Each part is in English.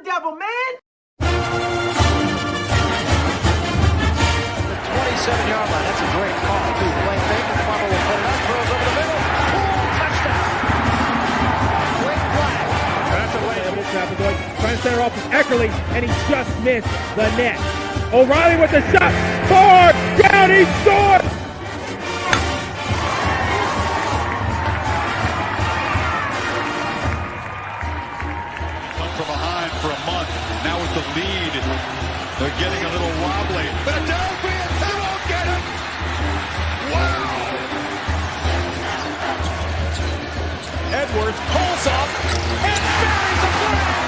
Sun Devil, man. 27-yard line. That's a great call, too. Playing fake, and Farmer will put it up, throws over the middle. Touchdown. Great flag. That's a way. Trying to center off with Eckerly, and he just missed the net. O'Reilly with the shot. Far down, he scored. From behind for a month. Now with the lead, they're getting a little wobbly. Philadelphia, they won't get him. Wow. Edwards pulls up and buries the flag.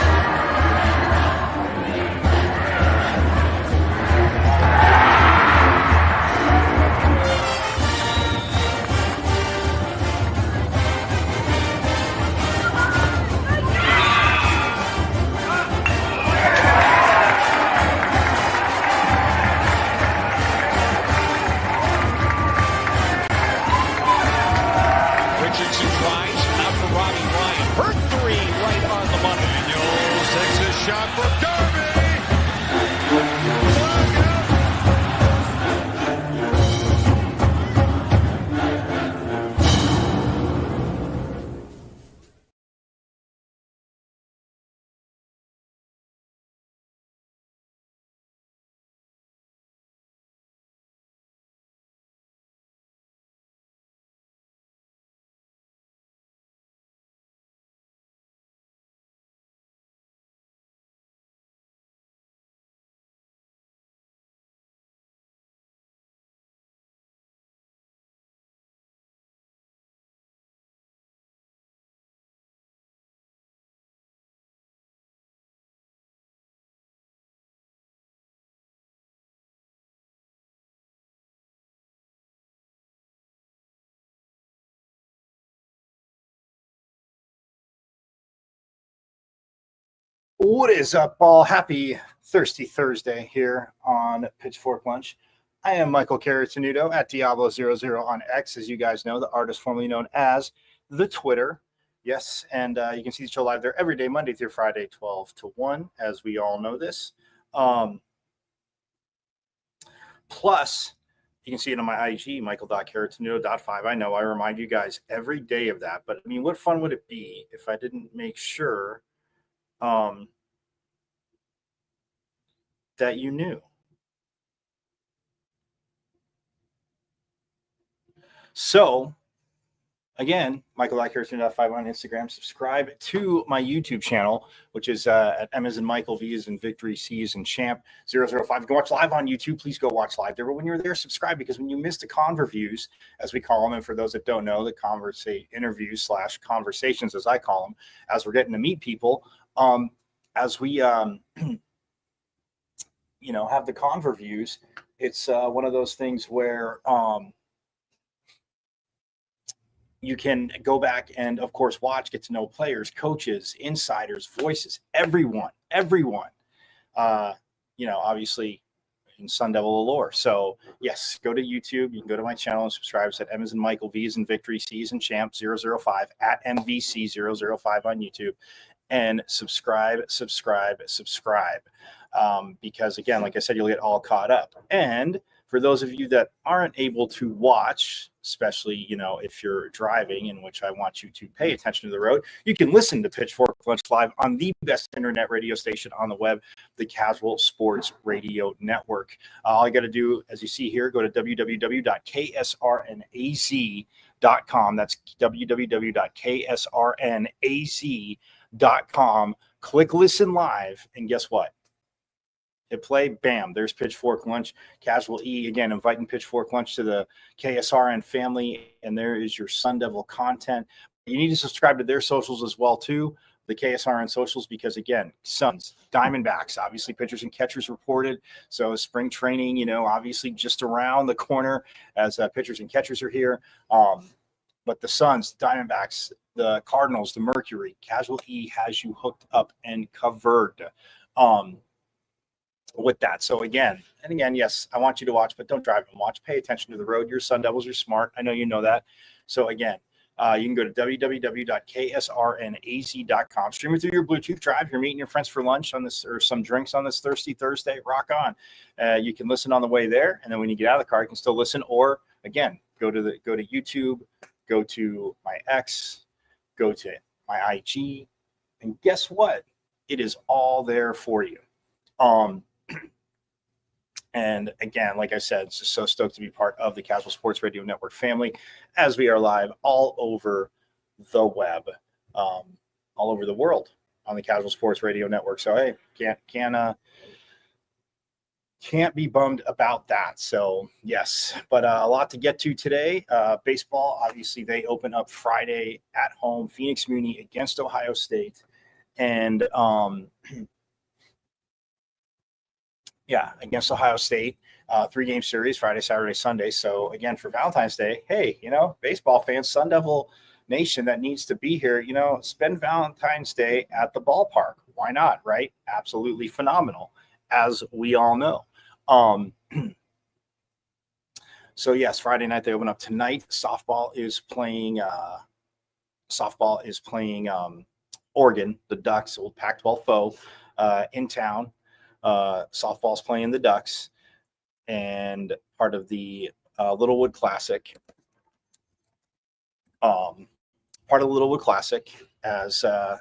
Richardson tries, out for Robbie Ryan. Her three right on the money. Daniels takes his shot for Derby. What is up, all? Happy Thirsty Thursday here on Pitchfork Lunch. I am Michael Caratanudo at Diablo00 on X, as you guys know, the artist formerly known as the Twitter. Yes, and you can see the show live there every day, Monday through Friday, 12 to 1, as we all know this. Plus, you can see it on my IG, michael.caratanudo.5. I know I remind you guys every day of that, but I mean, what fun would it be if I didn't make sure that you knew? So, again, michael.caratanudo.5 on Instagram. Subscribe to my YouTube channel, which is at M as in Michael, V as in Victory, C as in Champ 005. You can watch live on YouTube. Please go watch live there. But when you're there, subscribe, because when you miss the converviews, as we call them, and for those that don't know, the interviews / conversations, as I call them, as we're getting to meet people, as we have the converviews, it's one of those things where you can go back and, of course, get to know players, coaches, insiders, voices, everyone, obviously in Sun Devil allure. So, yes, go to YouTube. You can go to my channel and subscribe. It's at M as in Michael, V as in Victory, C as in Champ 005, at MVC005 on YouTube. And subscribe. Because, again, like I said, you'll get all caught up. And for those of you that aren't able to watch, especially, if you're driving, in which I want you to pay attention to the road, you can listen to Pitchfork Lunch Live on the best internet radio station on the web, the Casual Sports Radio Network. All you got to do, as you see here, go to www.ksrnaz.com. That's www.ksrnaz.com. Click listen live, and guess what? Hit play, bam, there's Pitchfork Lunch. Casual E, again, inviting Pitchfork Lunch to the KSRN family, and there is your Sun Devil content. You need to subscribe to their socials as well, too, the KSRN socials, because, again, Suns, Diamondbacks, obviously pitchers and catchers reported. So spring training, obviously just around the corner as pitchers and catchers are here. But the Suns, the Diamondbacks, the Cardinals, the Mercury, Casual E has you hooked up and covered with that. So again, yes, I want you to watch, but don't drive and watch. Pay attention to the road. You're Sun Devils. You're smart. I know you know that. So again, You can go to www.ksrnaz.com. Stream it through your Bluetooth drive. You're meeting your friends for lunch on this, or some drinks on this Thirsty Thursday. Rock on. You can listen on the way there, and then when you get out of the car, you can still listen. Or again, go to YouTube, go to my X, go to my IG, and guess what? It is all there for you. And again, like I said, it's just so stoked to be part of the Casual Sports Radio Network family, as we are live all over the web, all over the world on the Casual Sports Radio Network. So hey, can't be bummed about that. So yes, but a lot to get to today. Baseball, obviously, they open up Friday at home. Phoenix Muni against Ohio State, and against Ohio State, 3-game series, Friday, Saturday, Sunday. So again, for Valentine's Day, hey, baseball fans, Sun Devil Nation that needs to be here, spend Valentine's Day at the ballpark. Why not, right? Absolutely phenomenal, as we all know. So yes, Friday night they open up tonight. Softball is playing Oregon, the Ducks, old Pac-12 foe, in town. Softball's playing the Ducks, and part of the Littlewood Classic. As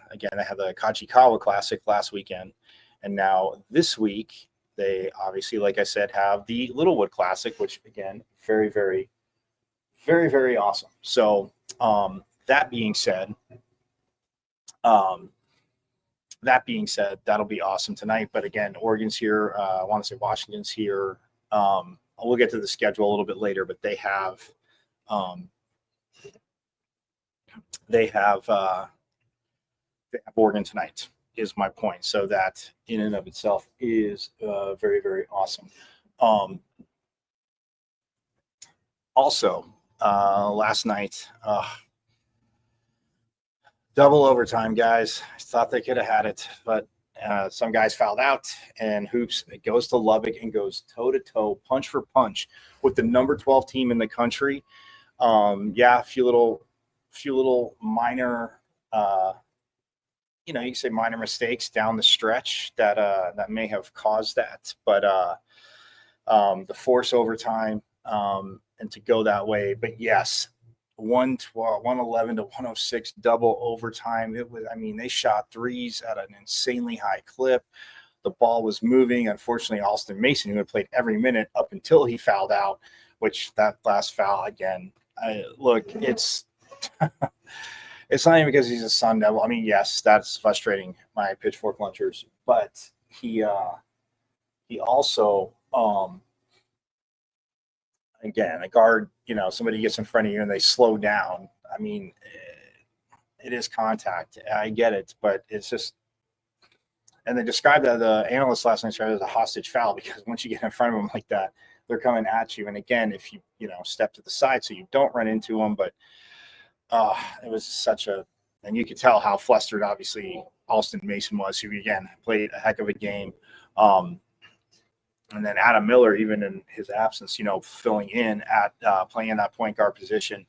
again, they had the Kachikawa Classic last weekend, and now this week they obviously, like I said, have the Littlewood Classic, which again, very, very, very, very awesome. So that being said, that'll be awesome tonight. But again, Oregon's here. I want to say Washington's here. We'll get to the schedule a little bit later, but they have Oregon tonight, is my point. So that in and of itself is very, very awesome. Also, last night, double overtime, guys. I thought they could have had it, but some guys fouled out, and Hoops goes to Lubbock and goes toe-to-toe, punch for punch with the number 12 team in the country. A few little minor, you can say minor mistakes down the stretch that may have caused that. But the force overtime and to go that way. But yes, 111 to 106 double overtime. They shot threes at an insanely high clip. The ball was moving. Unfortunately, Alston Mason, who had played every minute up until he fouled out, which that last foul again, it's it's not even because he's a Sun Devil. Yes, that's frustrating, my pitchfork lunchers, but he also again, a guard, somebody gets in front of you and they slow down. It is contact. I get it, but it's just, and they described that, the analyst last night described it as a hostage foul, because once you get in front of them like that, they're coming at you. And again, if you, step to the side so you don't run into them, but it was such and you could tell how flustered, obviously, Alston Mason was, who again played a heck of a game. And then Adam Miller, even in his absence, filling in at playing that point guard position.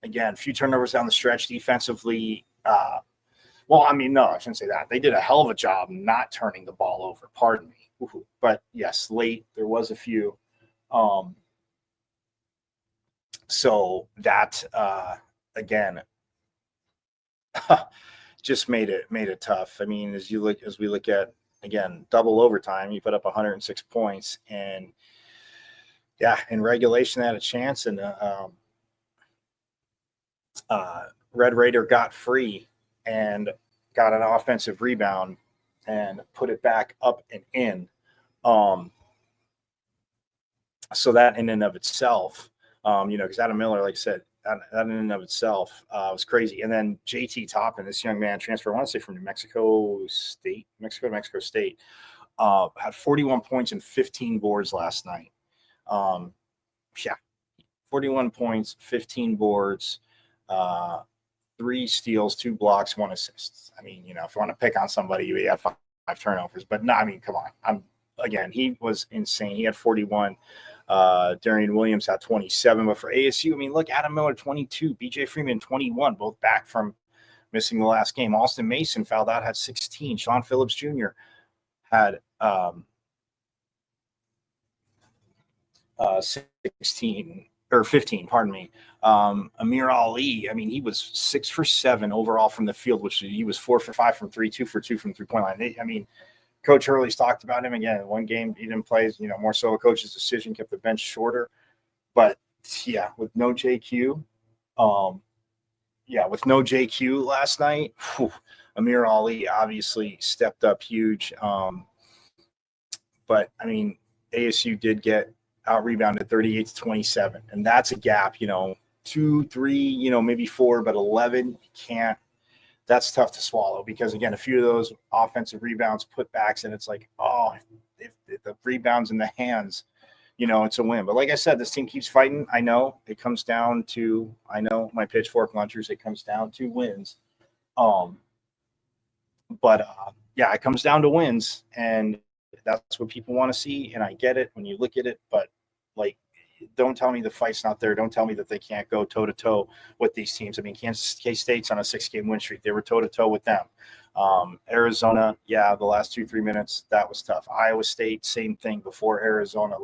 Again, a few turnovers down the stretch defensively. No, I shouldn't say that. They did a hell of a job not turning the ball over. Pardon me. But yes, late there was a few. So that again just made it tough. As we look at, again, double overtime, you put up 106 points, and in regulation they had a chance, and Red Raider got free and got an offensive rebound and put it back up and in. So that in and of itself, because Adam Miller, like I said, that in and of itself was crazy. And then JT Toppin, this young man transferred, I want to say from Mexico to Mexico State, had 41 points and 15 boards last night. 41 points, 15 boards, 3 steals, 2 blocks, 1 assist. If you want to pick on somebody, he had 5 turnovers. But no, come on. Again, he was insane. He had 41. Darian Williams had 27. But for ASU, I mean, look, Adam Miller 22, BJ Freeman 21, both back from missing the last game. Austin Mason fouled out, had 16. Sean Phillips Jr. had 16 or 15, pardon me. Amir Ali, I mean, he was 6 for 7 overall from the field, which he was 4 for 5 from 3, 2 for 2 from 3-point line. I mean, Coach Hurley's talked about him again. One game he didn't play, more so a coach's decision, kept the bench shorter. But yeah, with no JQ, with no JQ last night, Amir Ali obviously stepped up huge. But I mean, ASU did get out rebounded 38-27, and that's a gap. 2, 3, maybe 4, but 11 you can't. That's tough to swallow because, again, a few of those offensive rebounds, putbacks, and it's like, if the rebounds in the hands, it's a win. But like I said, this team keeps fighting. I know it comes down to, my pitchfork lunchers, it comes down to wins. It comes down to wins, and that's what people want to see, and I get it when you look at it, but, don't tell me the fight's not there. Don't tell me that they can't go toe-to-toe with these teams. I mean, K-State's on a 6-game win streak. They were toe-to-toe with them. Arizona, the last 2-3 minutes, that was tough. Iowa State, same thing before Arizona.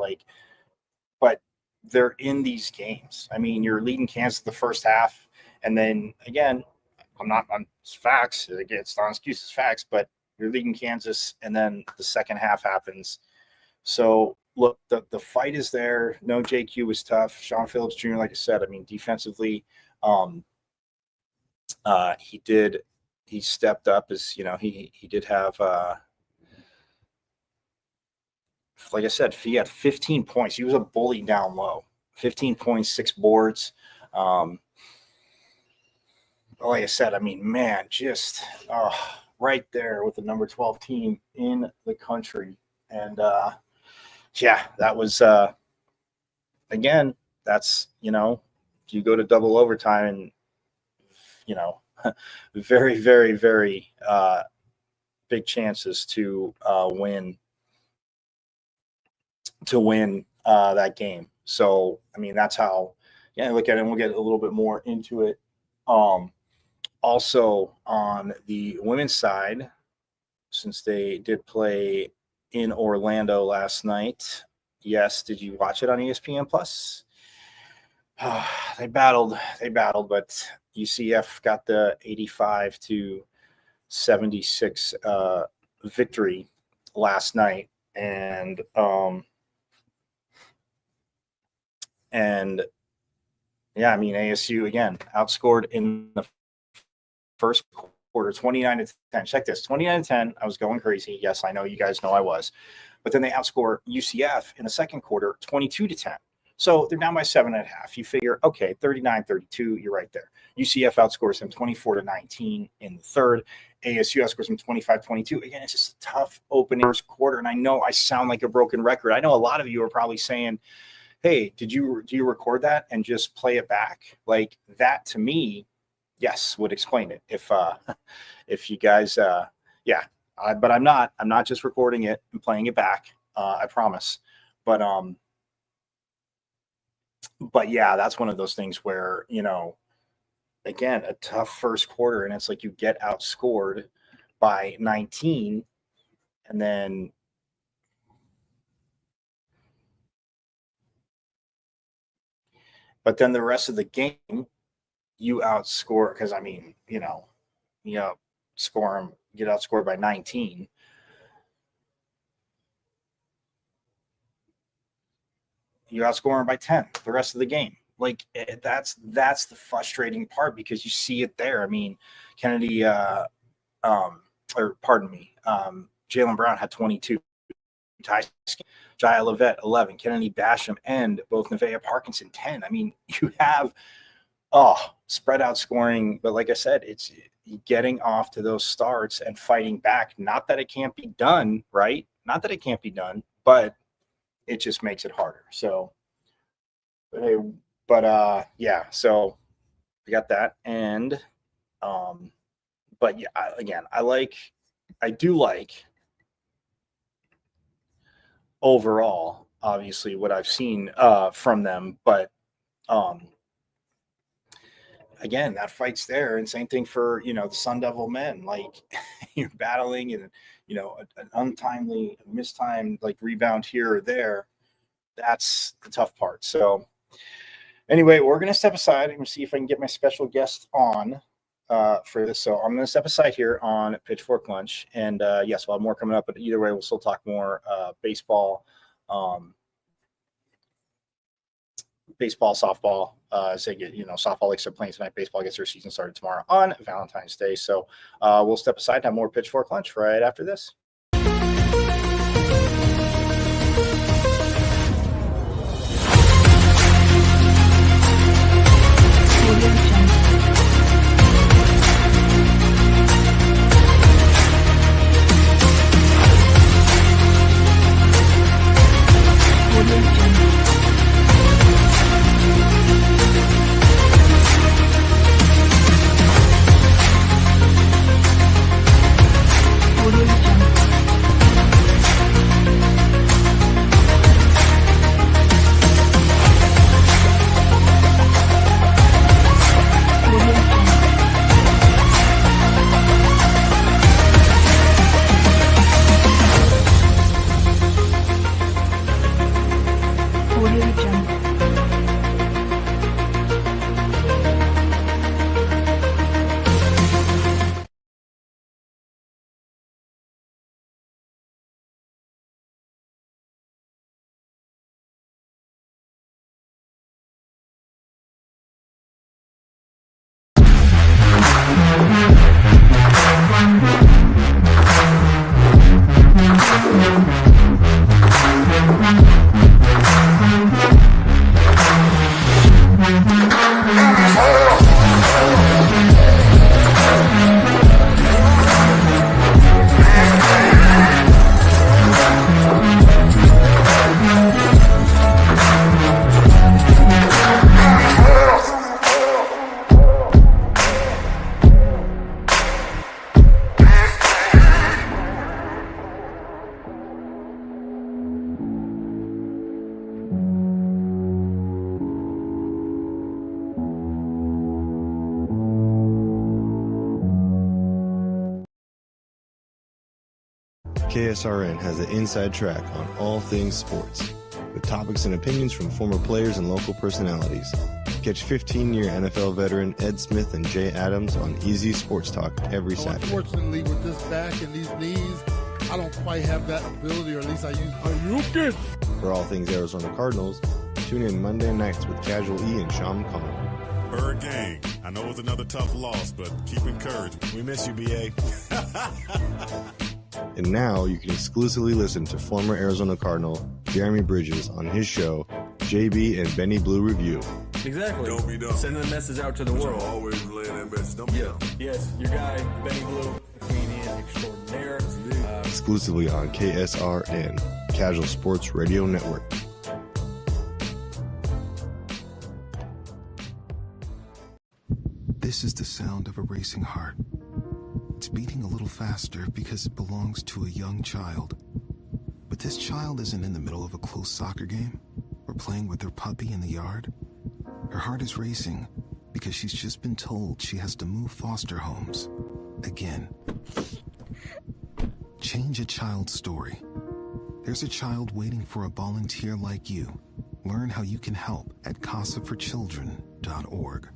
But they're in these games. I mean, you're leading Kansas the first half, and then, again, it's facts. It's not excuses, facts, but you're leading Kansas, and then the second half happens. So, look, the fight is there. No JQ was tough. Sean Phillips Jr., like I said, I mean, defensively, he stepped up as, he did have, like I said, he had 15 points. He was a bully down low. 15 points, 6 boards. Like I said, I mean, man, just right there with the number 12 team in the country. And, that was, again, that's, you go to double overtime and, very, very, very big chances to win that game. So, I mean, that's how, look at it, and we'll get a little bit more into it. Also on the women's side, since they did play in Orlando last night. Yes, did you watch it on ESPN Plus? They battled, but UCF got the 85-76 victory last night, and I mean, ASU again outscored in the first quarter 29-10. Check this, 29-10. I was going crazy. Yes, I know, you guys know I was. But then they outscore UCF in the second quarter 22-10. So they're down by 7 at half. You figure, okay, 39-32, you're right there. UCF outscores them 24-19 in the third. ASU outscores them 25-22. Again, it's just a tough opening first quarter. And I know I sound like a broken record. I know a lot of you are probably saying, hey, do you record that and just play it back? Like, that to me, yes, would explain it. If you guys, but I'm not just recording it and playing it back. I promise. But yeah, that's one of those things where, again, a tough first quarter, and it's like you get outscored by 19, and then but then the rest of the game you outscore, because I mean, you outscore them, get outscored by 19. You outscore them by 10 the rest of the game. Like, that's the frustrating part, because you see it there. I mean, Kennedy, Jalen Brown had 22. Jaya Levette, 11. Kennedy Basham and both Nevaeh Parkinson, 10. I mean, you have spread out scoring. But like I said, it's getting off to those starts and fighting back. Not that it can't be done, right? Not that it can't be done, but it just makes it harder. So, so we got that. And, but yeah, I do like overall obviously, what I've seen from them. But again, that fight's there. And same thing for, the Sun Devil men. Like, you're battling and, an untimely, mistimed, like, rebound here or there. That's the tough part. So anyway, we're going to step aside. I'm going to see if I can get my special guest on for this. So I'm going to step aside here on Pitchfork Lunch. And yes, we'll have more coming up. But either way, we'll still talk more baseball, softball. As they get, softball leagues are playing tonight. Baseball gets their season started tomorrow on Valentine's Day. So we'll step aside and have more Pitchfork Lunch right after this. KSRN has the inside track on all things sports, with topics and opinions from former players and local personalities. Catch 15-year NFL veteran Ed Smith and Jay Adams on Easy Sports Talk every Saturday. Unfortunately, with this back and these knees, I don't quite have that ability, or at least I use. For all things Arizona Cardinals, tune in Monday nights with Casual E and Sean McConnell. Bird Gang, I know it's another tough loss, but keep encouraged. We miss you, BA. And now you can exclusively listen to former Arizona Cardinal Jeremy Bridges on his show, JB and Benny Blue Review. Exactly. Don't be dumb. Sending the message out to the world. Always relaying that message. Don't be dumb. Yes, your guy, Benny Blue, comedian extraordinaire. Exclusively on KSRN, Casual Sports Radio Network. This is the sound of a racing heart. It's beating a little faster because it belongs to a young child. But this child isn't in the middle of a close soccer game or playing with her puppy in the yard. Her heart is racing because she's just been told she has to move foster homes again. Change a child's story. There's a child waiting for a volunteer like you. Learn how you can help at casaforchildren.org.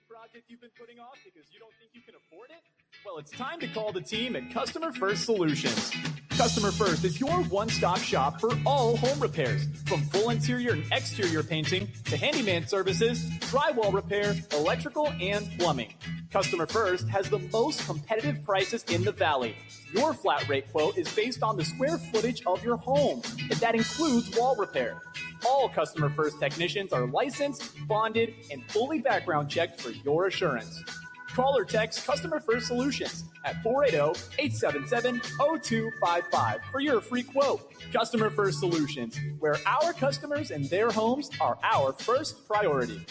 Project you've been putting off because you don't think you can afford it? Well, it's time to call the team at Customer First Solutions. Customer First is your one-stop shop for all home repairs, from full interior and exterior painting to handyman services, drywall repair, electrical, and plumbing. Customer First has the most competitive prices in the Valley. Your flat rate quote is based on the square footage of your home, and that includes wall repair. All Customer First technicians are licensed, bonded, and fully background checked for your assurance. Call or text Customer First Solutions at 480-877-0255 for your free quote. Customer First Solutions, where our customers and their homes are our first priority.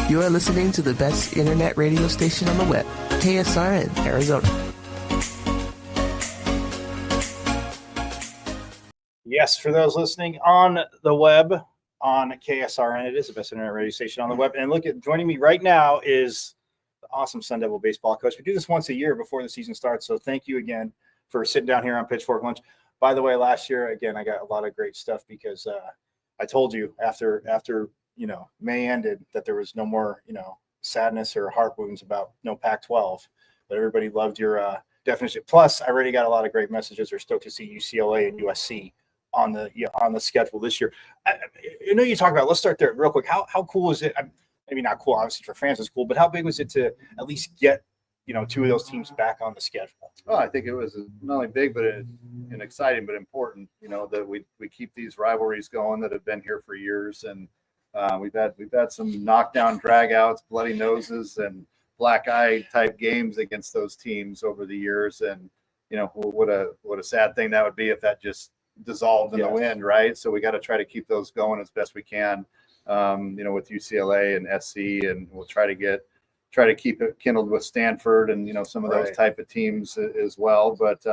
You are listening to the best internet radio station on the web, KSRN, Arizona. Yes, for those listening on the web, on KSRN, it is the best internet radio station on the web. And joining me right now is the awesome Sun Devil baseball coach. We do this once a year before the season starts, so thank you again for sitting down here on Pitchfork Lunch. By the way, last year, again, I got a lot of great stuff because I told you after May ended that there was no more, sadness or heart wounds about no Pac-12, but everybody loved your definition. Plus, I already got a lot of great messages. They're stoked to see UCLA and USC on the schedule this year. I know you talk about. Let's start there real quick. How cool is it? Maybe not cool, obviously for fans it's cool, but how big was it to at least get two of those teams back on the schedule? Oh, I think it was not only big, but and exciting, but important. That we keep these rivalries going that have been here for years, and we've had some knockdown, dragouts, bloody noses, and black eye type games against those teams over the years. And what a sad thing that would be if that just dissolved in the wind, right? So we got to try to keep those going as best we can. With UCLA and SC, and we'll try to keep it kindled with Stanford and some of those type of teams as well. But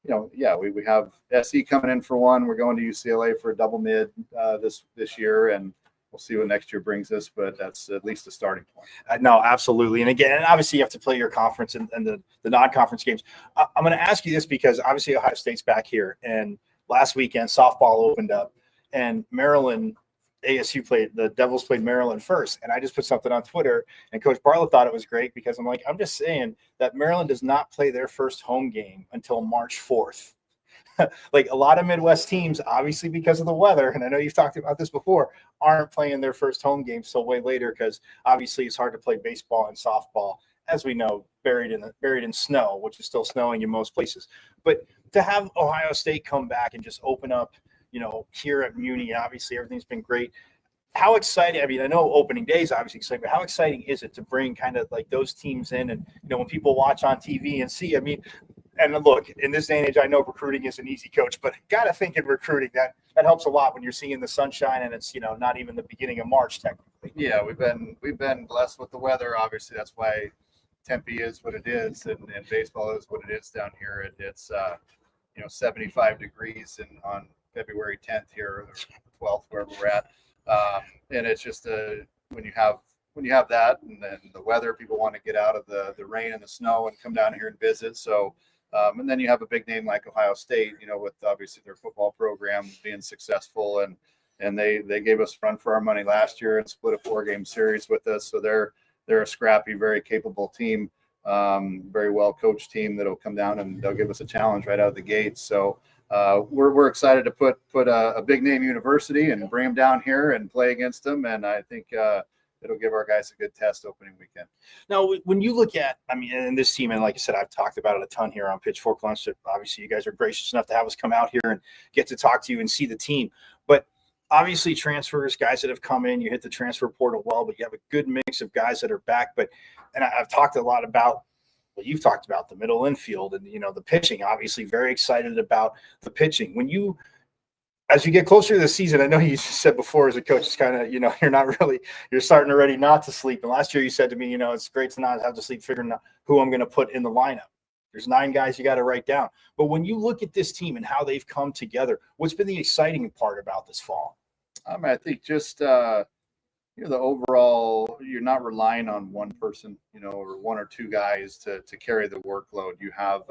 we have SC coming in for one. We're going to UCLA for a double mid this year, and we'll see what next year brings us. But that's at least a starting point. No, absolutely. And again, obviously you have to play your conference and the non-conference games. I'm going to ask you this because obviously Ohio State's back here, and last weekend softball opened up, and Maryland. The Devils played Maryland first. And I just put something on Twitter, and Coach Bartlett thought it was great because I'm just saying that Maryland does not play their first home game until March 4th. Like a lot of Midwest teams, obviously because of the weather, and I know you've talked about this before, aren't playing their first home game till way later because obviously it's hard to play baseball and softball, as we know, buried in snow, which is still snowing in most places. But to have Ohio State come back and just open up, here at Muni, obviously everything's been great. How exciting? I mean, I know opening day is obviously exciting, but how exciting is it to bring kind of like those teams in? And, when people watch on TV and see, and look, in this day and age, I know recruiting isn't easy, Coach, but got to think in recruiting that helps a lot when you're seeing the sunshine and it's, not even the beginning of March technically. Yeah, we've been blessed with the weather. Obviously, that's why Tempe is what it is, and baseball is what it is down here. It's 75 degrees on February 10th here, or 12th, wherever we're at. And it's just when you have that, and then the weather, people want to get out of the rain and the snow and come down here and visit. So, and then you have a big name like Ohio State, with obviously their football program being successful, and they gave us a run for our money last year and split a 4-game series with us. So they're a scrappy, very capable team, very well coached team that'll come down and they'll give us a challenge right out of the gate. So. We're excited to put a big name university and bring them down here and play against them, and I think it'll give our guys a good test opening weekend. Now, when you look at, and this team, and like I said, I've talked about it a ton here on Pitchfork Lunch. Obviously, you guys are gracious enough to have us come out here and get to talk to you and see the team. But obviously, transfers, guys that have come in, you hit the transfer portal well, but you have a good mix of guys that are back. And I've talked a lot about. Well, you've talked about the middle infield and, the pitching, obviously very excited about the pitching. As you get closer to the season, I know you said before as a coach, it's kind of, you're starting already not to sleep. And last year you said to me, it's great to not have to sleep figuring out who I'm going to put in the lineup. There's 9 guys you got to write down. But when you look at this team and how they've come together, what's been the exciting part about this fall? I think just, the overall, you're not relying on one person, or 1 or 2 guys to carry the workload. You have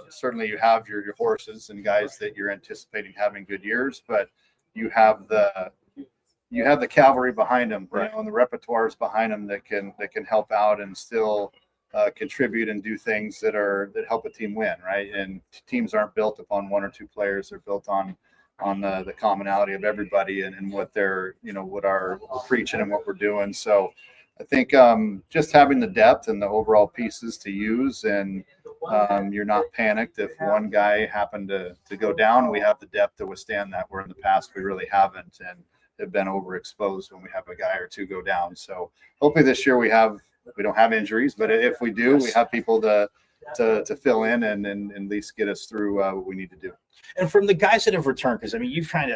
certainly you have your horses and guys that you're anticipating having good years, but you have the cavalry behind them, right? And the repertoires behind them that can help out and still contribute and do things that help a team win, right? And teams aren't built upon 1 or 2 players; they're built on the commonality of everybody and what they're, what we're preaching and what we're doing. So I think just having the depth and the overall pieces to use, and you're not panicked if one guy happened to go down. We have the depth to withstand that, where in the past we really haven't and have been overexposed when we have a guy or 2 go down. So hopefully this year we don't have injuries, but if we do, we have people to fill in and at least get us through what we need to do. And from the guys that have returned, because you've had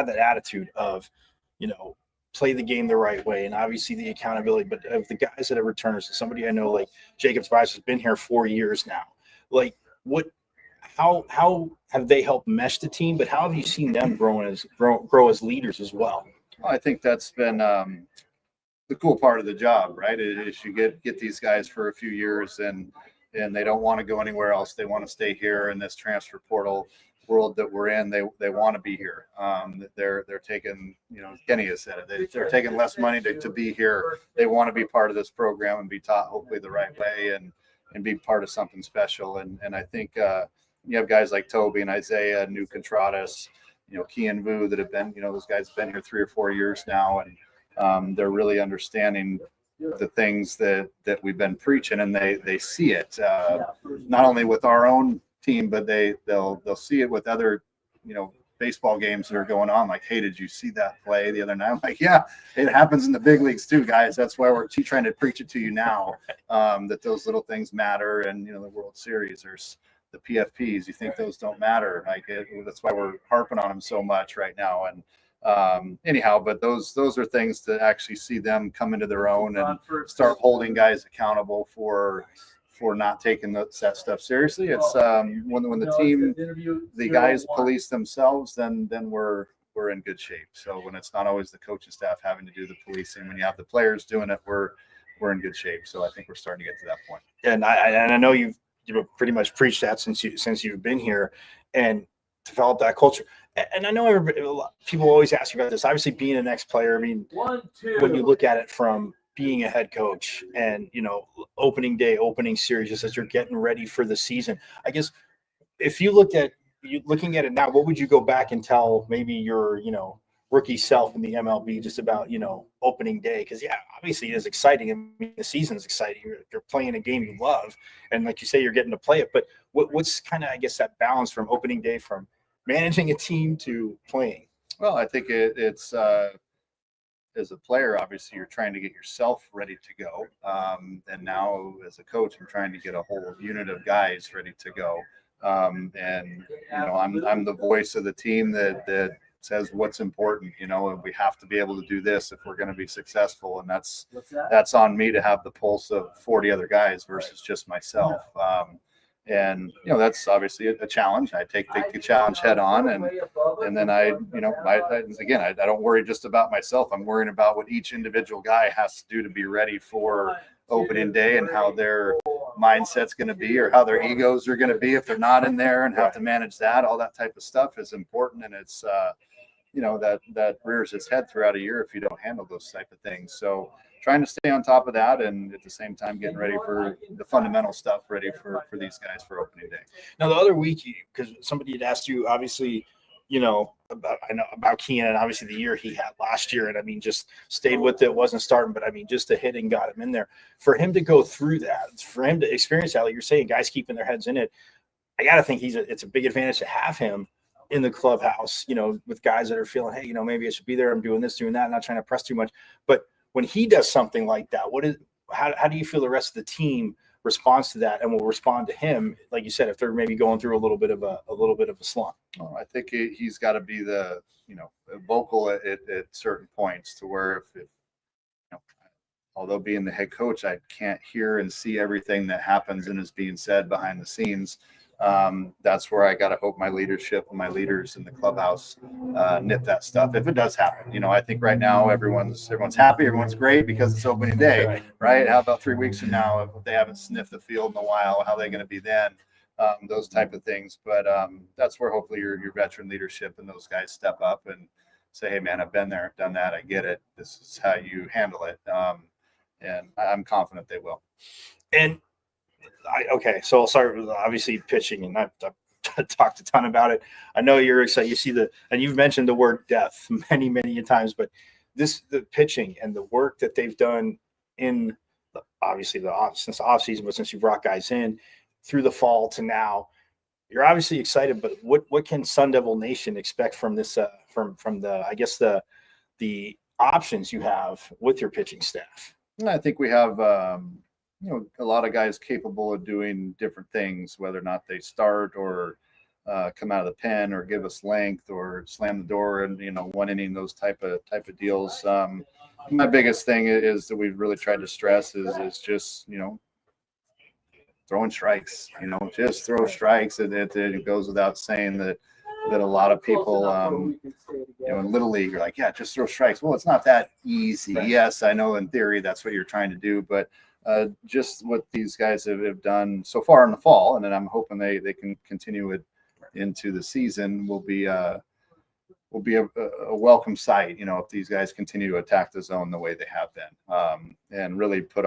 that attitude of, play the game the right way, and obviously the accountability. But of the guys that have returned, somebody I know like Jacob Spice has been here 4 years now. Like, how have they helped mesh the team? But how have you seen them grow as leaders as well? Well, I think that's been the cool part of the job, right? Is you get these guys for a few years and they don't want to go anywhere else. They want to stay here in this transfer portal world that we're in. They want to be here. They're taking, Kenny has said it. They're taking less money to be here. They want to be part of this program and be taught hopefully the right way and be part of something special. And I think you have guys like Toby and Isaiah, New Contradas, Kian Vu that have been, those guys have been here 3 or 4 years now, and they're really understanding the things that we've been preaching, and they see it not only with our own team, but they'll see it with other baseball games that are going on. Like, hey, did you see that play the other night? I'm like, yeah, it happens in the big leagues too, guys. That's why we're trying to preach it to you now, that those little things matter. And the World Series, there's the PFPs. You think those don't matter? That's why we're harping on them so much right now. And anyhow, but those are things to actually see them come into their own and start holding guys accountable for not taking that stuff seriously. It's when the team, the guys police themselves, then we're in good shape. So when it's not always the coaching staff having to do the policing, when you have the players doing it, we're in good shape. So I think we're starting to get to that point. And I know you've pretty much preached that since you've been here and developed that culture. And I know people always ask you about this. Obviously, being an ex-player, I mean, when you look at it from being a head coach and opening day, opening series, just as you're getting ready for the season, I guess if you looking at it now, what would you go back and tell maybe your rookie self in the MLB just about opening day? Because obviously it is exciting. I mean, the season's exciting. You're playing a game you love, and like you say, you're getting to play it. But what's kind of, I guess, that balance from opening day, from managing a team to playing? Well, I think it's as a player, obviously you're trying to get yourself ready to go. And now as a coach, I'm trying to get a whole unit of guys ready to go. I'm the voice of the team that says what's important, and we have to be able to do this if we're going to be successful. And that's on me to have the pulse of 40 other guys versus just myself. And that's obviously a challenge. I take the challenge head on, and then I don't worry just about myself. I'm worrying about what each individual guy has to do to be ready for opening day, and how their mindset's going to be, or how their egos are going to be if they're not in there, and have to manage that. All that type of stuff is important, and it's that rears its head throughout a year if you don't handle those type of things. So trying to stay on top of that, and at the same time getting ready for the fundamental stuff, ready for these guys for opening day. Now, the other week, because somebody had asked you, obviously, about Keenan, and obviously the year he had last year, and I mean, just stayed with it, wasn't starting, but I mean, just the hitting got him in there. For him to go through that, for him to experience that, like you're saying, guys keeping their heads in it, I got to think it's a big advantage to have him in the clubhouse, with guys that are feeling, hey, maybe I should be there. I'm doing this, doing that, not trying to press too much. But when he does something like that, how do you feel the rest of the team responds to that and will respond to him? Like you said, if they're maybe going through a little bit of a slump. Oh, I think he's got to be the vocal at certain points, to where if although being the head coach, I can't hear and see everything that happens and is being said behind the scenes. That's where I got to hope my leadership and my leaders in the clubhouse nip that stuff if it does happen. I think right now everyone's happy, everyone's great because it's opening day, right? How about 3 weeks from now, if they haven't sniffed the field in a while, how are they going to be then? Those type of things. But that's where hopefully your veteran leadership and those guys step up and say, hey man, I've been there, done that, I get it, this is how you handle it. And I'm confident they will. And so I'll start with obviously pitching, and I've talked a ton about it. I know you're excited. You see and you've mentioned the word death many, many times, but the pitching and the work that they've done in since the off season, but since you brought guys in through the fall to now, you're obviously excited. But what can Sun Devil Nation expect from this? From the options you have with your pitching staff? I think we have. A lot of guys capable of doing different things, whether or not they start or come out of the pen or give us length or slam the door and, one inning, those type of deals. My biggest thing is that we've really tried to stress is just, throwing strikes, just throw strikes. It goes without saying that a lot of people, in Little League are like, yeah, just throw strikes. Well, it's not that easy. Right. Yes, I know in theory that's what you're trying to do, but just what these guys have done so far in the fall, and then I'm hoping they can continue it into the season, will be a welcome sight, if these guys continue to attack the zone the way they have been, and really put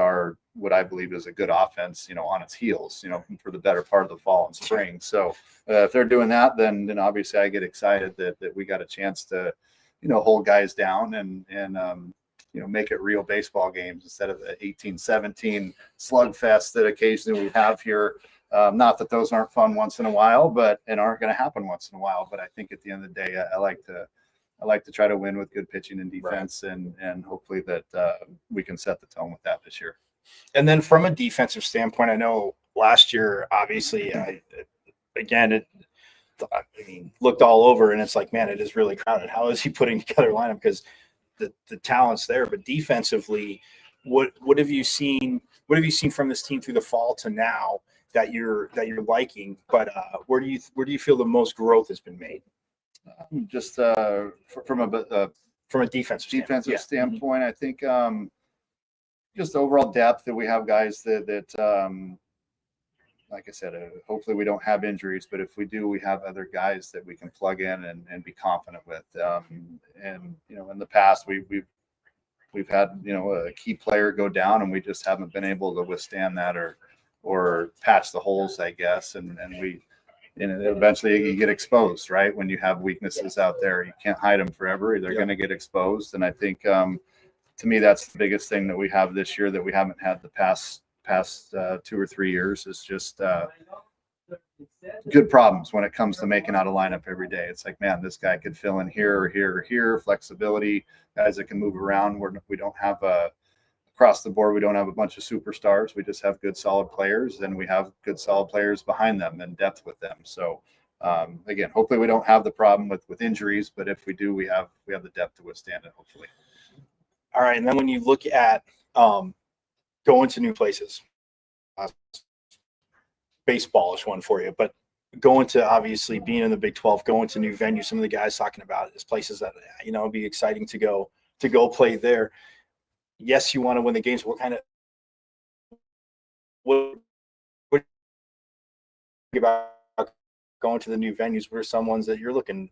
what I believe is a good offense, on its heels, for the better part of the fall and spring. So if they're doing that, then obviously I get excited that we got a chance to, hold guys down and make it real baseball games instead of the 18-17 slugfest that occasionally we have here. Not that those aren't fun once in a while, and aren't going to happen once in a while. But I think at the end of the day, I like to try to win with good pitching and defense, right. and hopefully that we can set the tone with that this year. And then from a defensive standpoint, I know last year, obviously, looked all over, and it's like, man, it is really crowded. How is he putting together a lineup? Because the talent's there, but defensively, what have you seen? What have you seen from this team through the fall to now that you're liking? But where do you feel the most growth has been made? Just from a defensive standpoint, I think just overall depth that we have guys that like I said, hopefully we don't have injuries, but if we do, we have other guys that we can plug in and be confident with. And in the past we've had a key player go down, and we just haven't been able to withstand that or patch the holes, I guess. And we, eventually you get exposed, right? When you have weaknesses out there, you can't hide them forever. They're going to get exposed. And I think, to me, that's the biggest thing that we have this year that we haven't had the past 2 or 3 years, is just good problems when it comes to making out a lineup every day. It's like, man, this guy could fill in here or here or here. Flexibility, guys that can move around. We don't have across the board, we don't have a bunch of superstars. We just have good, solid players, and we have good, solid players behind them and depth with them. So again, hopefully we don't have the problem with injuries, but if we do, we have the depth to withstand it, hopefully. All right. And then when you look at going to new places, baseball is one for you, but going to, obviously, being in the Big 12, going to new venues, some of the guys talking about is places that, it'd be exciting to go play there. Yes, you want to win the games. What about going to the new venues? What are some ones that you're looking,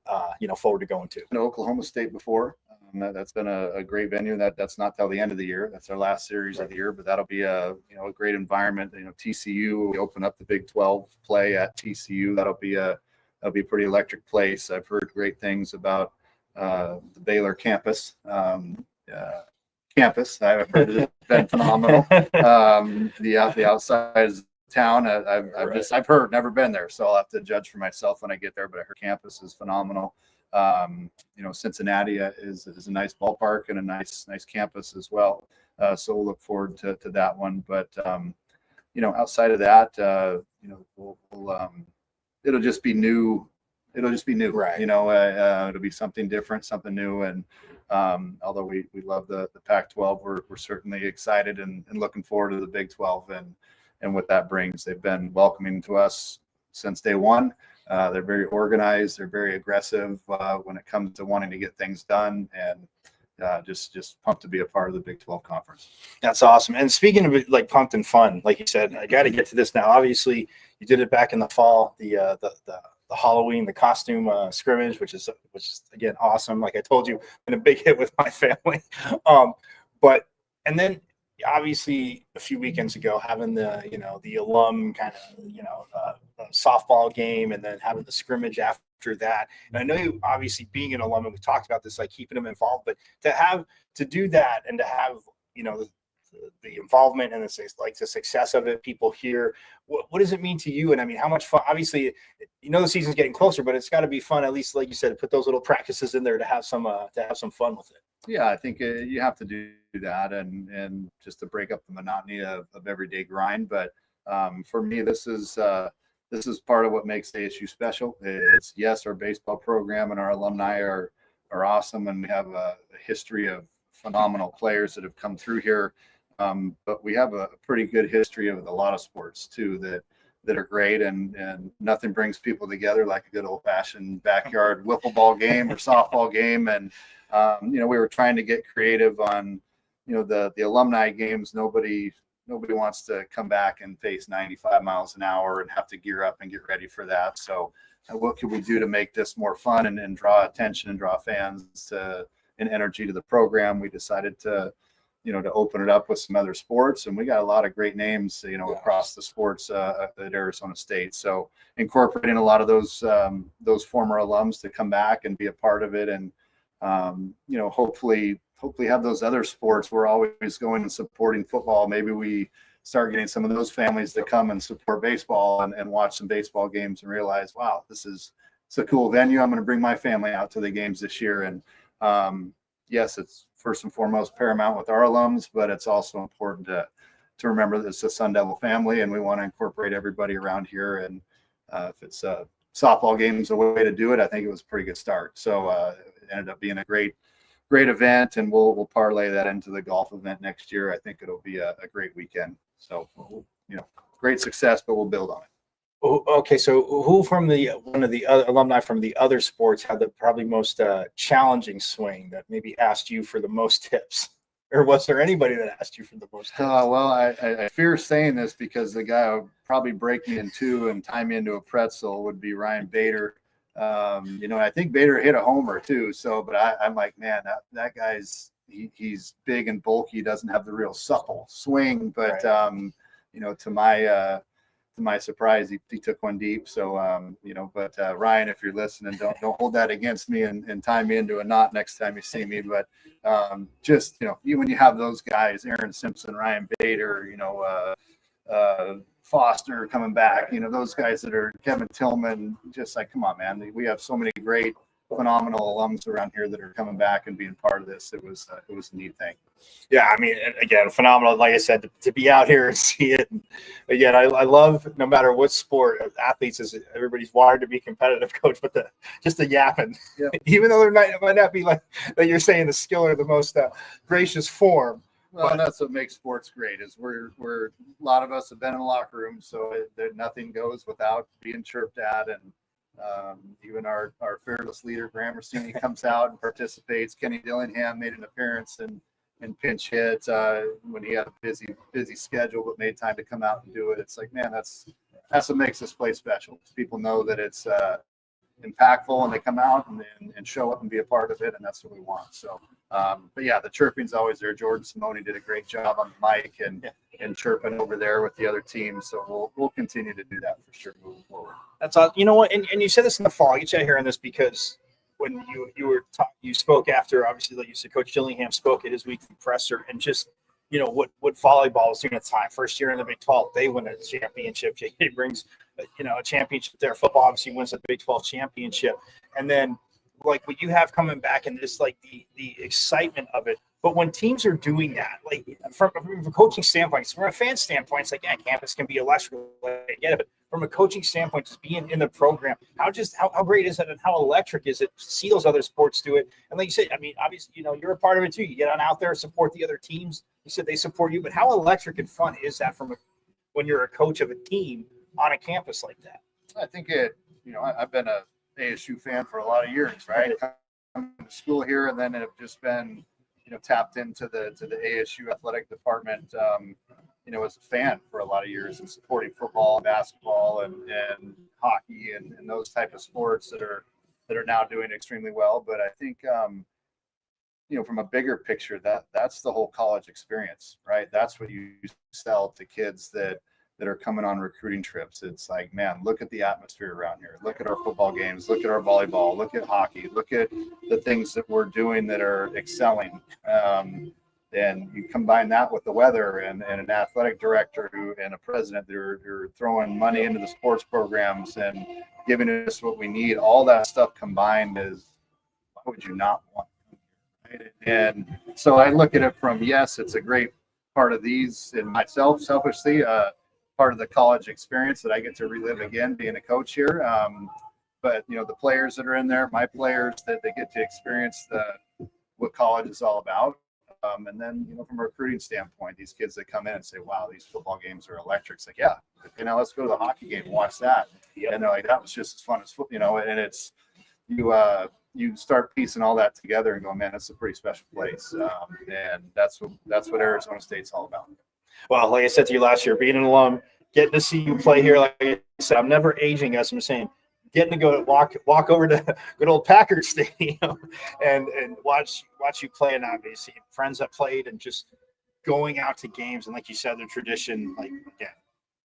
forward to going to? Oklahoma State before. That's been a great venue. That's not till the end of the year. That's our last series of the year, but that'll be a great environment. TCU, we open up the Big 12 play at TCU. That'll be a pretty electric place. I've heard great things about the Baylor campus. I've heard it's been phenomenal. The outside of town, I've heard, never been there, so I'll have to judge for myself when I get there. But her campus is phenomenal. Cincinnati is a nice ballpark and a nice campus as well. So we'll look forward to that one. But outside of that, it'll just be new. It'll just be new, right? It'll be something different, something new. And although we love the Pac-12, we're certainly excited and looking forward to the Big 12 and what that brings. They've been welcoming to us since day one. They're very organized. They're very aggressive when it comes to wanting to get things done, and just pumped to be a part of the Big 12 conference. That's awesome. And speaking of it, like pumped and fun, like you said, I got to get to this now. Obviously, you did it back in the fall, the Halloween, the costume scrimmage, which is again awesome. Like I told you, been a big hit with my family. And then obviously a few weekends ago, having the alum kind of softball game, and then having the scrimmage after that. And I know you, obviously being an alum, and we talked about this, like keeping them involved, but to do that and to have the involvement and the success of it, people here, what does it mean to you? And I mean, how much fun? Obviously, the season's getting closer, but it's got to be fun, at least, like you said, to put those little practices in there to have some fun with it. Yeah, I think you have to do that and just to break up the monotony of everyday grind. But for me, this is this is part of what makes ASU special. It's, yes, our baseball program and our alumni are awesome, and we have a history of phenomenal players that have come through here. But we have a pretty good history of a lot of sports too that are great, and nothing brings people together like a good old fashioned backyard wiffle ball game or softball game. And we were trying to get creative on the alumni games. Nobody wants to come back and face 95 miles an hour and have to gear up and get ready for that. So what can we do to make this more fun and draw attention and draw fans and energy to the program? We decided to open it up with some other sports, and we got a lot of great names, across the sports at Arizona State. So incorporating a lot of those former alums to come back and be a part of it, and hopefully have those other sports. We're always going and supporting football. Maybe we start getting some of those families to come and support baseball and watch some baseball games and realize, wow, it's a cool venue. I'm going to bring my family out to the games this year. And yes, it's first and foremost paramount with our alums, but it's also important to remember that it's a Sun Devil family, and we want to incorporate everybody around here. And if it's softball games a way to do it, I think it was a pretty good start. So it ended up being a great event, and we'll parlay that into the golf event next year. I think it'll be a great weekend. So great success, but we'll build on it. Okay, so who from one of the other alumni from the other sports had the probably most challenging swing that maybe asked you for the most tips, or was there anybody that asked you for the most tips? Well, I fear saying this because the guy who would probably break me in two and tie me into a pretzel would be Ryan Bader. I think Bader hit a homer too. So, but I'm like, man, that guy's he's big and bulky. He doesn't have the real supple swing, but right. To my surprise, he took one deep. So, but Ryan, if you're listening, don't hold that against me and tie me into a knot next time you see me. But when you have those guys, Aaron Simpson, Ryan Bader, Foster coming back, those guys that are Kevin Tillman, just like, come on, man. We have so many great, phenomenal alums around here that are coming back and being part of this. It was a neat thing. Yeah, I mean, again, phenomenal. Like I said, to be out here and see it. Again, I love, no matter what sport, athletes is everybody's wired to be competitive, coach. But just the yapping, yeah. Even though it might not be like that, you're saying the skill or the most gracious form. Well, and that's what makes sports great. Is we're a lot of us have been in the locker room, so nothing goes without being chirped at, and even our fearless leader Graham Rossini comes out and participates. Kenny Dillingham made an appearance and pinch hit when he had a busy schedule, but made time to come out and do it. It's like, man, that's what makes this place special. People know that it's impactful, and they come out and show up and be a part of it, and that's what we want. So, but yeah, the chirping's always there. Jordan Simone did a great job on the mic and chirping over there with the other team. So we'll continue to do that for sure moving forward. That's all. You know what? And you said this in the fall. I get you out here on this because when you spoke after, obviously, like you said, Coach Dillingham spoke at his weekly presser, and just what volleyball was doing at the time. First year in the Big 12, they win a championship. He brings a championship there. Football obviously wins the Big 12 championship, and then like what you have coming back and just like the excitement of it. But when teams are doing that, like from a coaching standpoint, from a fan standpoint, it's like, yeah, campus can be electrical. I get it, but from a coaching standpoint, just being in the program, how great is it, and how electric is it to see those other sports do it? And like you said, I mean, obviously, you're a part of it too. You get on out there, support the other teams. You said they support you, but how electric and fun is that when you're a coach of a team on a campus like that? I think I've been a ASU fan for a lot of years, right? Coming to school here, and then have just been, tapped into the ASU athletic department, as a fan for a lot of years, and supporting football, basketball, and hockey, and those type of sports that are now doing extremely well. But I think, from a bigger picture, that's the whole college experience, right? That's what you sell to kids that are coming on recruiting trips. It's like, man, look at the atmosphere around here. Look at our football games. Look at our volleyball. Look at hockey. Look at the things that we're doing that are excelling. And you combine that with the weather and an athletic director and a president that are throwing money into the sports programs and giving us what we need. All that stuff combined is, why would you not want it? Right? And so I look at it from, yes, it's a great part of these, and myself, selfishly, part of the college experience that I get to relive again, being a coach here. But the players that are in there, my players, that they get to experience what college is all about. And then, from a recruiting standpoint, these kids that come in and say, wow, these football games are electric. It's like, yeah, now let's go to the hockey game and watch that. Yep. And they're like, that was just as fun as football, and it's, you start piecing all that together and go, man, that's a pretty special place. And that's what Arizona State's all about. Well, like I said to you last year, being an alum, getting to see you play here, like I said, I'm never aging us. I'm saying getting to go walk over to good old Packard Stadium and watch you play, and obviously friends that played, and just going out to games, and like you said, the tradition. Like, again,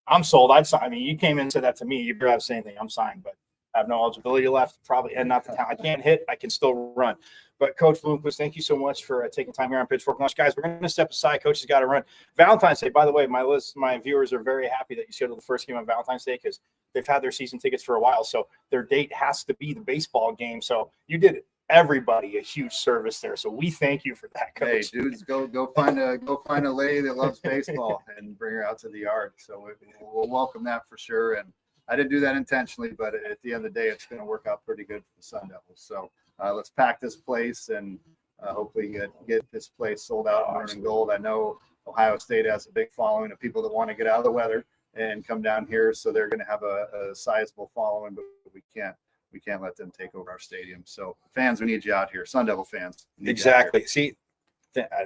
I'm sold. I'd sign. I mean, you came and said that to me. You better have said anything. I'm signed, but I have no eligibility left, probably, and not the talent. I can't hit. I can still run. But Coach Plkuys, thank you so much for taking time here on Pitchfork Lunch. Guys, we're going to step aside. Coach has got to run. Valentine's Day, by the way, my viewers are very happy that you scheduled the first game on Valentine's Day, because they've had their season tickets for a while. So their date has to be the baseball game. So you did everybody a huge service there. So we thank you for that, Coach. Hey, dudes, go find a lady that loves baseball and bring her out to the yard. So we'll welcome that for sure. And I didn't do that intentionally, but at the end of the day, it's going to work out pretty good for the Sun Devils. So let's pack this place and hopefully get this place sold out in maroon and gold. I know Ohio State has a big following of people that want to get out of the weather and come down here, so they're going to have a sizable following, but we can't let them take over our stadium. So fans, we need you out here. Sun Devil fans. Exactly. See,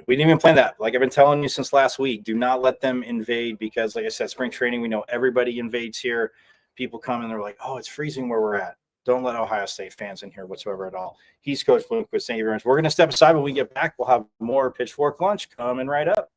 we didn't even plan that. Like I've been telling you since last week, do not let them invade, because like I said, spring training, we know everybody invades here. People come and they're like, oh, it's freezing where we're at. Don't let Ohio State fans in here whatsoever at all. He's Coach Plkuys. Thank you very much. We're going to step aside. When we get back, we'll have more Pitchfork Lunch coming right up.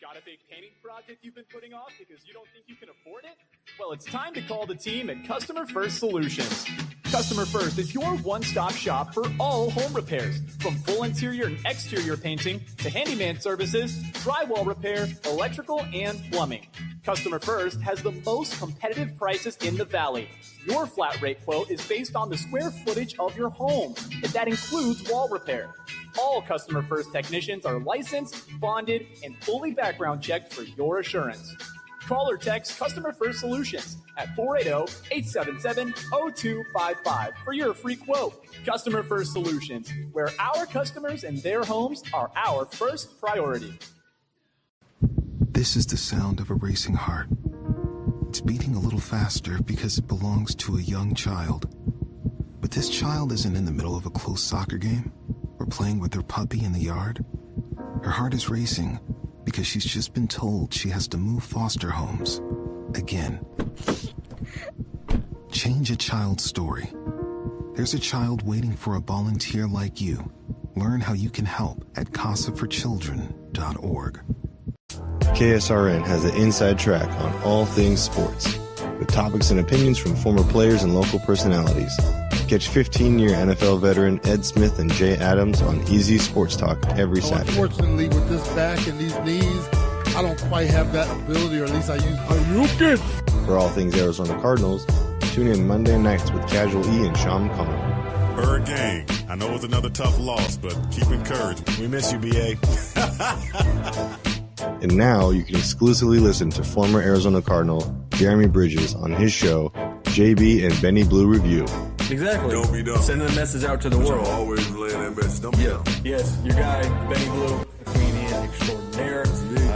Got a big painting project you've been putting off because you don't think you can afford it? Well, it's time to call the team at Customer First Solutions. Customer First is your one-stop shop for all home repairs, from full interior and exterior painting to handyman services, drywall repair, electrical, and plumbing. Customer First has the most competitive prices in the Valley. Your flat rate quote is based on the square footage of your home, and that includes wall repair. All Customer First technicians are licensed, bonded, and fully background checked for your assurance. Call or text Customer First Solutions at 480-877-0255 for your free quote. Customer First Solutions, where our customers and their homes are our first priority. This is the sound of a racing heart. It's beating a little faster because it belongs to a young child. But this child isn't in the middle of a close soccer game or playing with her puppy in the yard. Her heart is racing because she's just been told she has to move foster homes again. Change a child's story. There's a child waiting for a volunteer like you. Learn how you can help at casaforchildren.org. KSRN has an inside track on all things sports, with topics and opinions from former players and local personalities. Catch 15-year NFL veteran Ed Smith and Jay Adams on Easy Sports Talk every Saturday. Unfortunately, with this back and these knees, I don't quite have that ability, or at least I use it. For all things Arizona Cardinals, tune in Monday nights with Casual E and Sean McConnell. Bird gang. I know it's another tough loss, but keep encouraged. We miss you, BA. And now you can exclusively listen to former Arizona Cardinal Jeremy Bridges on his show, JB and Benny Blue Review. Exactly. Don't be dumb. Sending a message out to the world. Always relaying that message. Don't be dumb. Yes, your guy, Benny Blue, comedian extraordinaire.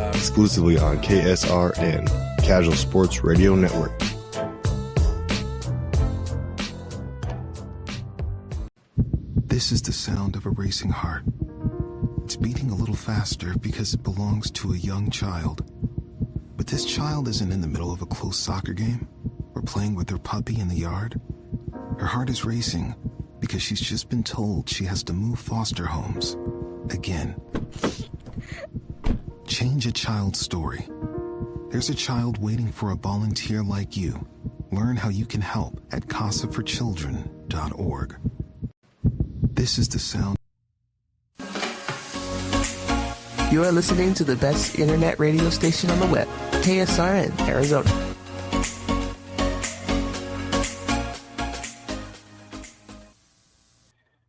Exclusively on KSRN, Casual Sports Radio Network. This is the sound of a racing heart. It's beating a little faster because it belongs to a young child. But this child isn't in the middle of a close soccer game or playing with her puppy in the yard. Her heart is racing because she's just been told she has to move foster homes again. Change a child's story. There's a child waiting for a volunteer like you. Learn how you can help at casaforchildren.org. This is the sound. You are listening to the best internet radio station on the web, KSRN, Arizona.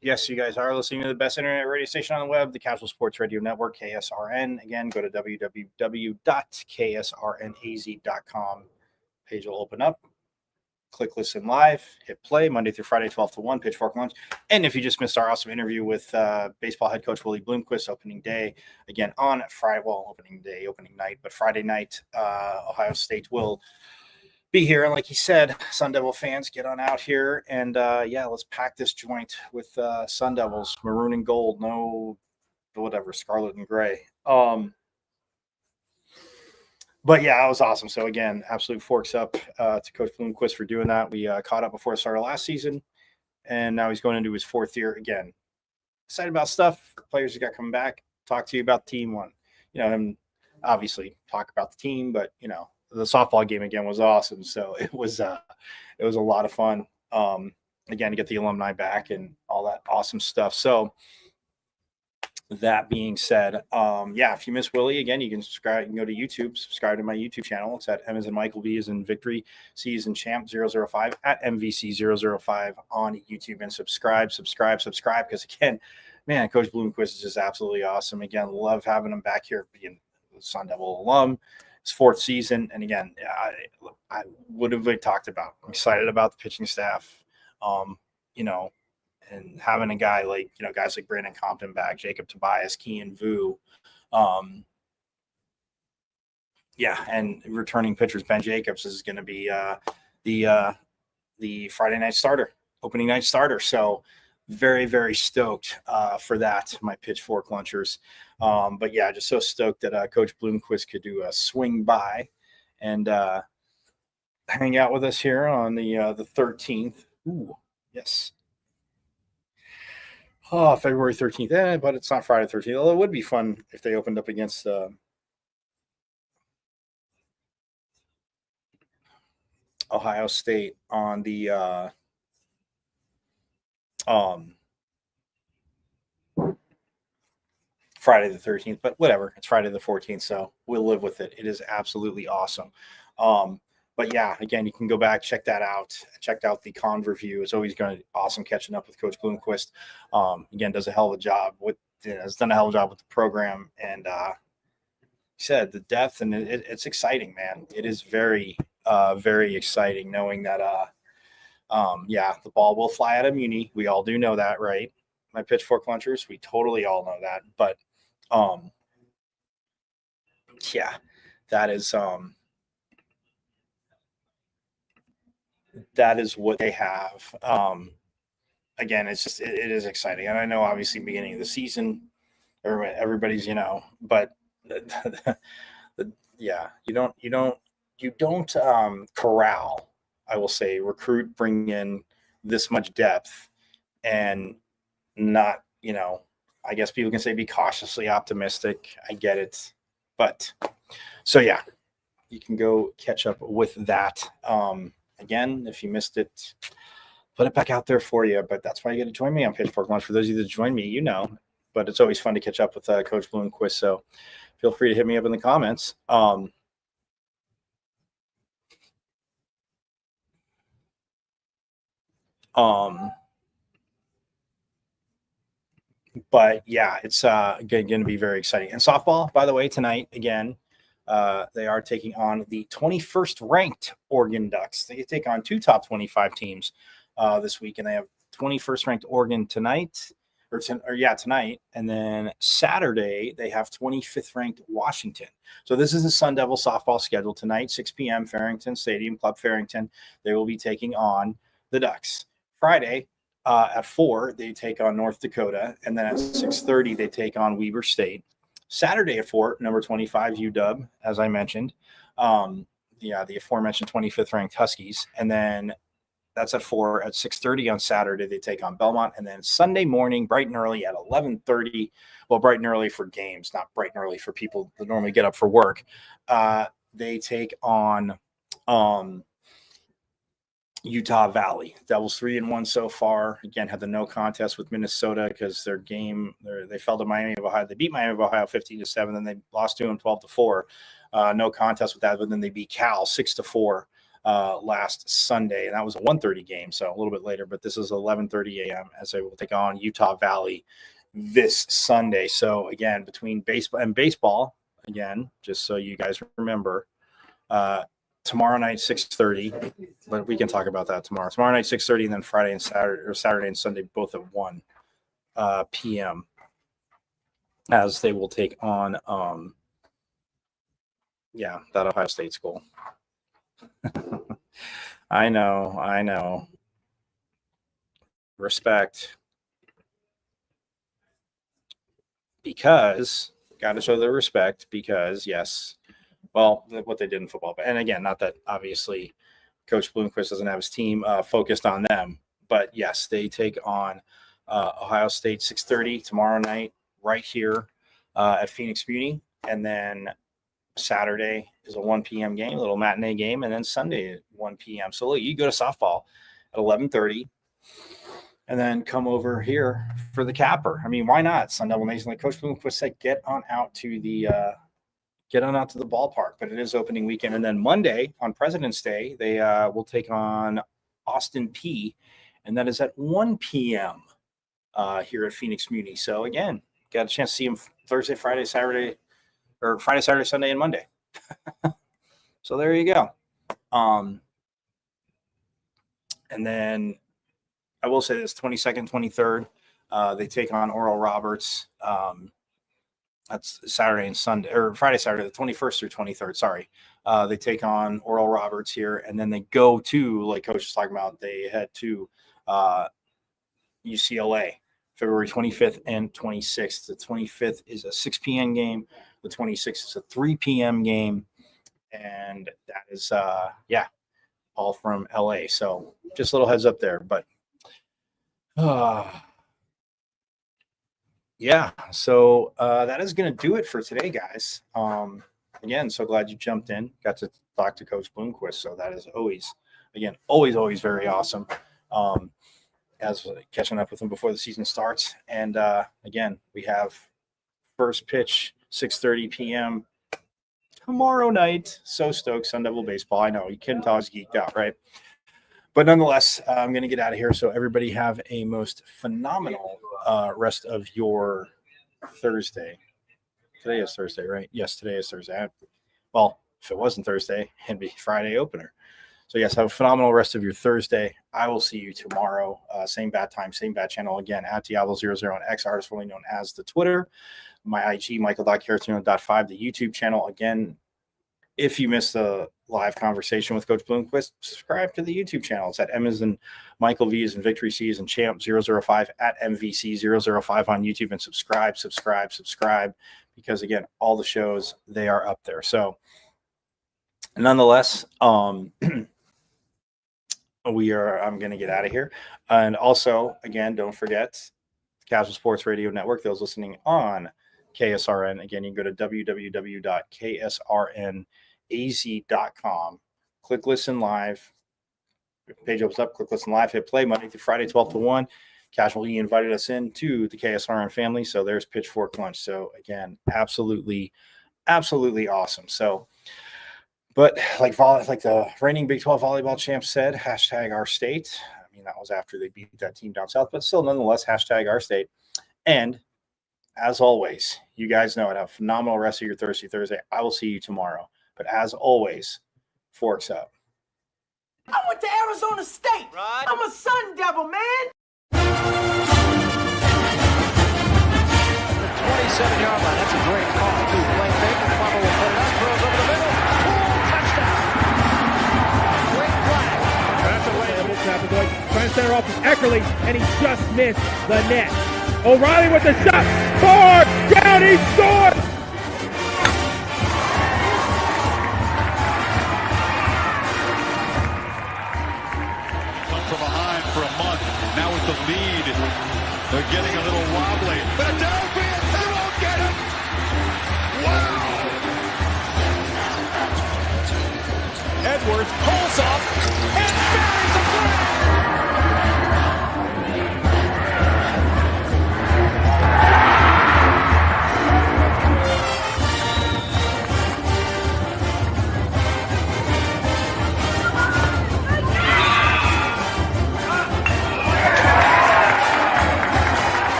Yes, you guys are listening to the best internet radio station on the web, the Casual Sports Radio Network, KSRN. Again, go to www.ksrnaz.com. Page will open up. Click listen live, hit play Monday through Friday, 12 to 1, Pitchfork Lunch. And if you just missed our awesome interview with baseball head coach Willie Bloomquist, opening day, again on Friday, well, opening night, but Friday night, Ohio State will be here. And like he said, Sun Devil fans, get on out here. And let's pack this joint with Sun Devils, maroon and gold, no whatever, scarlet and gray. But yeah, that was awesome. So again, absolute forks up to Coach Bloomquist for doing that. We caught up before the start of last season, and now he's going into his fourth year again. Excited about stuff. Players got coming back. Talk to you about the team one. And obviously talk about the team, but the softball game again was awesome. So it was a lot of fun. Again, to get the alumni back and all that awesome stuff. So that being said, if you miss Willie, again, you can subscribe. You can go to YouTube, subscribe to my YouTube channel. It's at M as in Michael, V as in Victory, C as in Champ 005 at MVC005 on YouTube, and subscribe. Because again, man, Coach Bloomquist is just absolutely awesome. Again, love having him back here, being a Sun Devil alum. His fourth season. And again, I would have talked about. I'm excited about the pitching staff. And having a guy like, guys like Brandon Compton back, Jacob Tobias, Kean Vu, and returning pitchers, Ben Jacobs is going to be the Friday night starter, opening night starter. So very, very stoked for that, my Pitchfork Lunchers. But yeah, just so stoked that Coach Bloomquist could do a swing by and hang out with us here on the 13th. Ooh, yes. Oh, February 13th. But it's not Friday 13th. Although it would be fun if they opened up against Ohio State on the Friday the 13th, but whatever. It's Friday the 14th, so we'll live with it. It is absolutely awesome. But yeah, again, you can go back, check that out. Checked out the con review. It's always going to be awesome catching up with Coach Bloomquist. Again, does a hell of a job has done a hell of a job with the program, and said the depth, and it's exciting, man. It is very, very exciting knowing that, the ball will fly out of Muni. We all do know that, right? My pitchfork lunchers, we totally all know that. But, that is what they have. Again, it's just it is exciting, and I know obviously beginning of the season, everybody's but you don't corral. I will say recruit, bring in this much depth, and not I guess people can say be cautiously optimistic. I get it, but so yeah, you can go catch up with that. Again, if you missed it, put it back out there for you. But that's why you get to join me on Pitchfork Lunch. For those of you that join me, but it's always fun to catch up with Coach Bloomquist. So feel free to hit me up in the comments. But yeah, it's going to be very exciting. And softball, by the way, tonight again, they are taking on the 21st ranked Oregon Ducks. They take on two top 25 teams this week, and they have 21st ranked Oregon tonight, tonight, and then Saturday they have 25th ranked Washington. So this is the Sun Devil softball schedule tonight, 6 p.m. Farrington Stadium, Club Farrington. They will be taking on the Ducks. Friday at 4 they take on North Dakota, and then at 6:30 they take on Weber State. Saturday at 4, number 25 UW, as I mentioned, the aforementioned 25th ranked Huskies, and then that's at 4. At 6:30 on Saturday they take on Belmont, and then Sunday morning, bright and early at 11:30. Well, bright and early for games, not bright and early for people that normally get up for work. They take on Utah Valley. Devils 3-1 so far. Again, had the no contest with Minnesota because their game they fell to Miami of Ohio. They beat Miami of Ohio 15-7. Then they lost to them 12-4. No contest with that, but then they beat Cal 6-4 last Sunday, and that was a 1:30 game, so a little bit later. But this is 11:30 a.m. as they will take on Utah Valley this Sunday. So again, between baseball, again, just so you guys remember. Tomorrow night, 6:30, but we can talk about that tomorrow. Tomorrow night, 6:30, and then Friday and Saturday and Sunday, both at 1 p.m. as they will take on, that Ohio State school. I know. Respect. Because, got to show the respect because, yes, well, what they did in football. And again, not that obviously Coach Bloomquist doesn't have his team focused on them. But, yes, they take on Ohio State 6:30 tomorrow night right here at Phoenix Muni. And then Saturday is a 1 p.m. game, a little matinee game. And then Sunday at 1 p.m. So, look, you go to softball at 11:30 and then come over here for the capper. I mean, why not? Sun Devil Nation, like Coach Bloomquist said, get on out to the ballpark, but it is opening weekend. And then Monday on President's Day, they will take on Austin P, and that is at 1 p.m. Here at Phoenix Muni. So again, got a chance to see them Thursday, Friday, Saturday, Sunday, and Monday. So there you go. And then I will say this, 22nd, 23rd, they take on Oral Roberts. That's Saturday and Sunday, or Friday, Saturday, the 21st through 23rd. Sorry. They take on Oral Roberts here, and then they go to, like Coach was talking about, they head to UCLA, February 25th and 26th. The 25th is a 6 p.m. game. The 26th is a 3 p.m. game. And that is, all from LA. So just a little heads up there. But, so that is going to do it for today, guys. Again, so glad you jumped in. Got to talk to Coach Bloomquist. So that is always again, always very awesome. As catching up with him before the season starts. And again, we have first pitch, 6:30 p.m. tomorrow night. So stoked, Sun Devil baseball. I know, you couldn't tell I was geeked out, right? But nonetheless, I'm going to get out of here. So everybody have a most phenomenal rest of your Thursday. Today is Thursday, right? Yes, today is Thursday. Well, if it wasn't Thursday, it'd be Friday opener. So yes, have a phenomenal rest of your Thursday. I will see you tomorrow. Same bad time, same bad channel. Again, at Diablo00 on X, artist formerly known as the Twitter. My IG, Michael.Caratino.5, the YouTube channel. Again, if you missed the live conversation with Coach Plkuys, subscribe to the YouTube channel. It's at M as in Michael, V as in Victory, C as in Champ 005 at MVC005 on YouTube, and subscribe. Because again, all the shows, they are up there. So nonetheless, I'm going to get out of here. And also, again, don't forget Casual Sports Radio Network. Those listening on KSRN, again, you can go to www.ksrnaz.com. Click listen live. Page opens up. Click listen live. Hit play Monday through Friday, 12 to 1. Casual E invited us into the KSRN family. So there's Pitchfork Lunch. So again, absolutely awesome. So, but like the reigning Big 12 volleyball champ said, hashtag our state. I mean, that was after they beat that team down south, but still nonetheless, hashtag our state. And as always, you guys know it. Have a phenomenal rest of your Thursday. I will see you tomorrow. But as always, forks up. I went to Arizona State. Right. I'm a Sun Devil, man. 27-yard line. That's a great call, too. Play fake. Plummer will put it up. Throws over the middle. Touchdown. Great flag. That's a way. Trying to center off with Eckerly, and he just missed the net. O'Reilly with the shot. Far down, he scores.